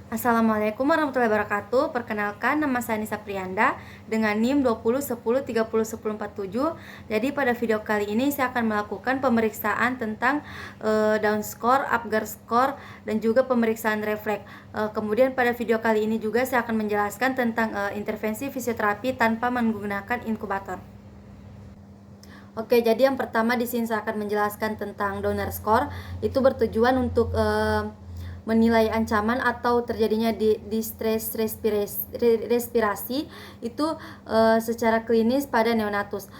Assalamualaikum warahmatullahi wabarakatuh. Perkenalkan, nama saya Nisa Prianda dengan NIM 2010301047. Jadi pada video kali ini saya akan melakukan pemeriksaan tentang down score, upguard score, dan juga pemeriksaan refleks. Kemudian pada video kali ini juga saya akan menjelaskan tentang intervensi fisioterapi tanpa menggunakan inkubator. Oke, jadi yang pertama di sini saya akan menjelaskan tentang Downer score. Itu bertujuan untuk menilai ancaman atau terjadinya distress respirasi itu secara klinis pada neonatus.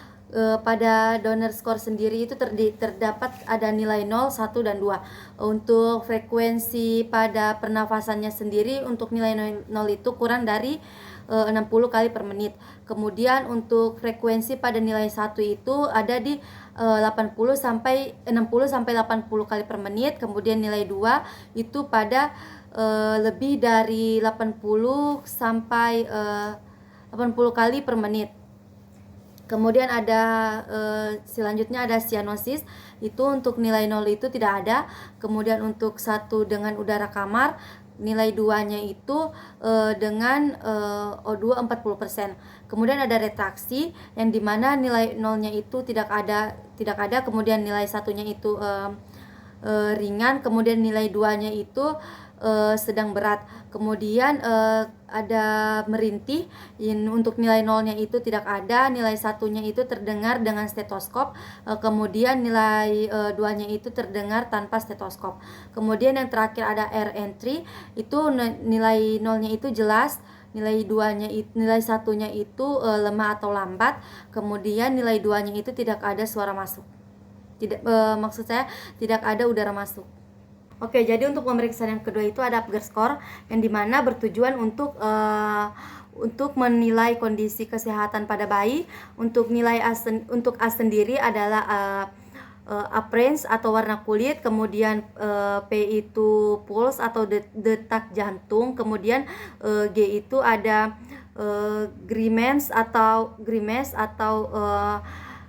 Pada Downer score sendiri itu terdapat ada nilai 0, 1, dan 2. Untuk frekuensi pada pernafasannya sendiri, untuk nilai 0 itu kurang dari 60 kali per menit. Kemudian untuk frekuensi pada nilai 1 itu ada di 60 sampai 80 kali per menit. Kemudian nilai 2 itu pada lebih dari 80 sampai 80 kali per menit. Kemudian ada selanjutnya ada cyanosis, itu untuk nilai 0 itu tidak ada. Kemudian untuk 1 dengan udara kamar, nilai 2-nya itu dengan O2 40%. Kemudian ada retraksi yang dimana nilai 0-nya itu tidak ada, kemudian nilai 1-nya itu ringan, kemudian nilai 2-nya itu sedang berat. Kemudian ada merintih, untuk nilai 0-nya itu tidak ada, nilai 1-nya itu terdengar dengan stetoskop, kemudian nilai 2-nya itu terdengar tanpa stetoskop. Kemudian yang terakhir ada air entry, itu nilai 0-nya itu jelas, nilai 2-nya nilai 1-nya itu lemah atau lambat, kemudian nilai 2-nya itu tidak ada suara masuk. Maksud saya tidak ada udara masuk. Oke, jadi untuk pemeriksaan yang kedua itu ada upguard score yang dimana bertujuan untuk menilai kondisi kesehatan pada bayi. Untuk nilai untuk A sendiri adalah appearance atau warna kulit, kemudian P itu pulse atau detak jantung, kemudian G itu ada grimace atau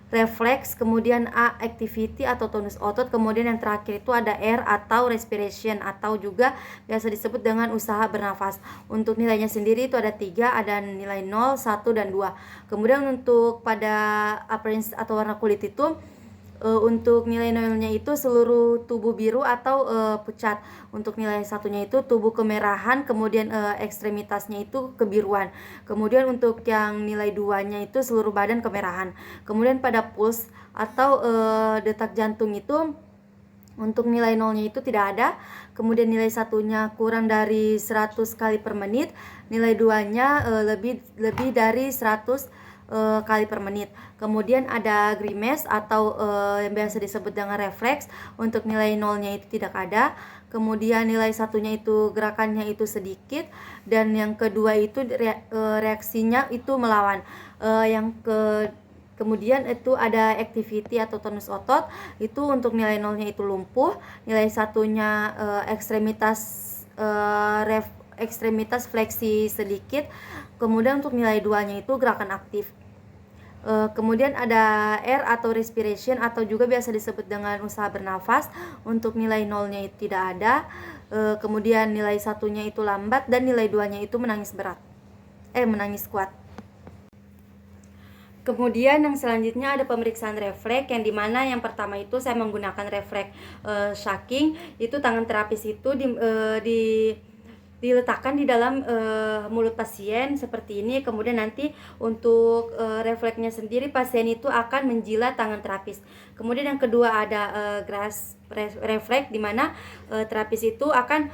refleks, kemudian A activity atau tonus otot, kemudian yang terakhir itu ada R atau respiration atau juga biasa disebut dengan usaha bernafas. Untuk nilainya sendiri itu ada 3, ada nilai 0, 1, dan 2. Kemudian untuk pada appearance atau warna kulit itu untuk nilai 0-nya itu seluruh tubuh biru atau pucat. Untuk nilai 1-nya itu tubuh kemerahan, kemudian ekstremitasnya itu kebiruan. Kemudian untuk yang nilai 2-nya itu seluruh badan kemerahan. Kemudian pada pulse atau detak jantung itu untuk nilai 0-nya itu tidak ada. Kemudian nilai 1-nya kurang dari 100 kali per menit. Nilai 2-nya lebih dari 100 kali per menit. Kemudian ada grimace atau yang biasa disebut dengan refleks. Untuk nilai 0-nya itu tidak ada. Kemudian nilai 1-nya itu gerakannya itu sedikit, dan yang kedua itu reaksinya itu melawan. Kemudian itu ada activity atau tonus otot, itu untuk nilai 0-nya itu lumpuh, nilai 1-nya ekstremitas fleksi sedikit, kemudian untuk nilai 2-nya itu gerakan aktif. Kemudian ada R atau respiration atau juga biasa disebut dengan usaha bernafas. Untuk nilai 0-nya itu tidak ada. Kemudian nilai 1-nya itu lambat, dan nilai 2-nya itu menangis kuat. Kemudian yang selanjutnya ada pemeriksaan refleks, yang dimana yang pertama itu saya menggunakan refleks shaking. Itu tangan terapis itu diletakkan di dalam mulut pasien seperti ini. Kemudian nanti untuk refleksnya sendiri, pasien itu akan menjilat tangan terapis. Kemudian yang kedua ada grass refleks, di mana terapis itu akan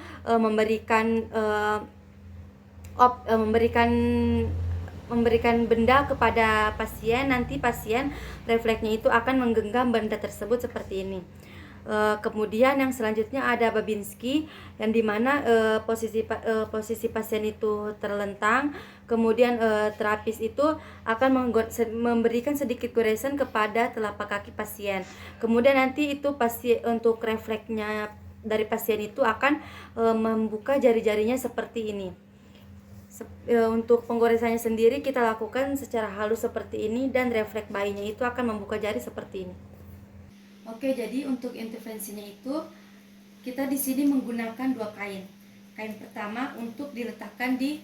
memberikan benda kepada pasien. Nanti pasien refleksnya itu akan menggenggam benda tersebut seperti ini. Kemudian yang selanjutnya ada Babinski, yang dimana posisi pasien itu terlentang. Kemudian terapis itu akan memberikan sedikit goresan kepada telapak kaki pasien. Kemudian nanti itu untuk refleksnya dari pasien itu akan membuka jari-jarinya seperti ini. Untuk penggoresannya sendiri kita lakukan secara halus seperti ini, dan refleks bayinya itu akan membuka jari seperti ini. Oke, jadi untuk intervensinya itu kita di sini menggunakan 2 kain. kain pertama untuk diletakkan di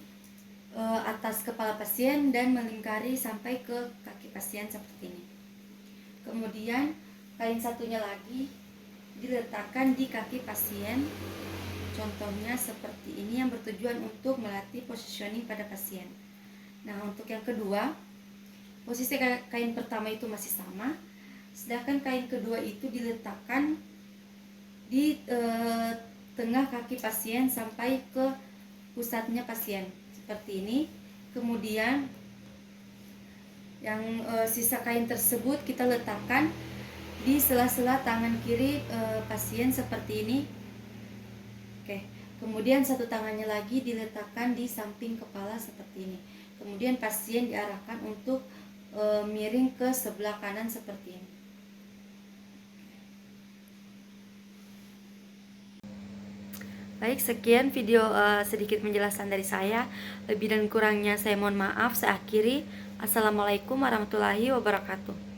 atas kepala pasien dan melingkari sampai ke kaki pasien seperti ini. Kemudian kain satunya lagi diletakkan di kaki pasien, contohnya seperti ini, yang bertujuan untuk melatih positioning pada pasien. Nah, untuk yang kedua, posisi kain pertama itu masih sama, sedangkan kain kedua itu diletakkan di tengah kaki pasien sampai ke pusatnya pasien seperti ini. Kemudian yang sisa kain tersebut kita letakkan di sela-sela tangan kiri pasien seperti ini. Oke, kemudian satu tangannya lagi diletakkan di samping kepala seperti ini. Kemudian pasien diarahkan untuk miring ke sebelah kanan seperti ini. Baik, sekian video sedikit penjelasan dari saya. Lebih dan kurangnya saya mohon maaf. Saya akhiri. Assalamualaikum warahmatullahi wabarakatuh.